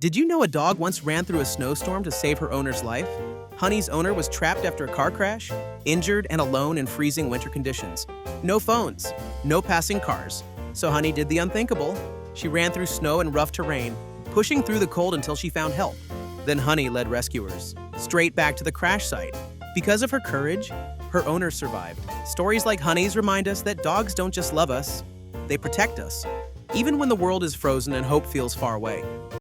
Did you know a dog once ran through a snowstorm to save her owner's life? Honey's owner was trapped after a car crash, injured and alone in freezing winter conditions. No phones, no passing cars. So Honey did the unthinkable. She ran through snow and rough terrain, pushing through the cold until she found help. Then Honey led rescuers straight back to the crash site. Because of her courage, her owner survived. Stories like Honey's remind us that dogs don't just love us, they protect us, even when the world is frozen and hope feels far away.